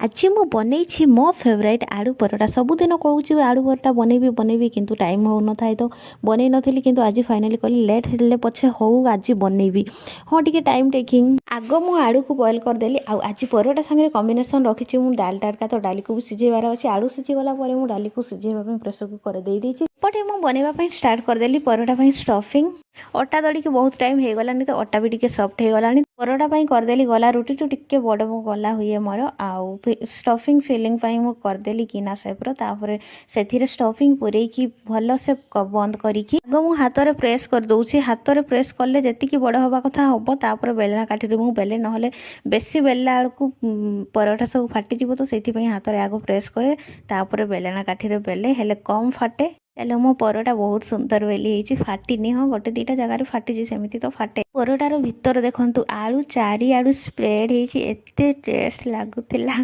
आज मु बनई मो फेवरेट आलू परोटा सबुदिन कहूँ आलू परोटा बनैबी किंतु टाइम हो न था तो बनई नी कि आज फाइनाली कहली लेट हेल्ले पछे हो आज बनैबी हाँ टी टाइम टेकिंग आग मु आलू को बॉयल करदेली आज परोटा सागे कॉम्बिनेशन रखी हूँ डाल टारका तो डाली को भी सिझेबार अच्छे आलू सिझीगला मुझे डाली को सिझेबा प्रेसर कुकर दे देती पटे मुझे बनवाई स्टार्ट करदेली परोटा स्टफिंग अटा दड़ी की बहुत टाइम हो गलानी तो अटा भी टिके सॉफ्ट हो गलानी परोटा करदेली गला रुटी तो टिके बड़ गला हुए मोर आउ स्टफिंग फिलिंग मु करदेली किना सेप्र तापर से स्टफिंग पूरे भल से बंद करी आग मु हाथ में प्रेस कर दूसरी हाथ में प्रेस कले जी बड़ हवा कथा हम तापर बेलना काठी मुझे बेले ना बेसी बेलला बेलू परोटा सब फाटी तो से हाथ में आग प्रेस करे तापर बेलना काठी बेले हेले कम फाटे चलो मो परोटा बहुत सुंदर बेली फाटिनी हाँ गोटे दुईटा जगार फाटी सेमती तो फाटे परोटार भितर देखु आलू चारिआडू स्प्रेड होती टेस्ट लगुला।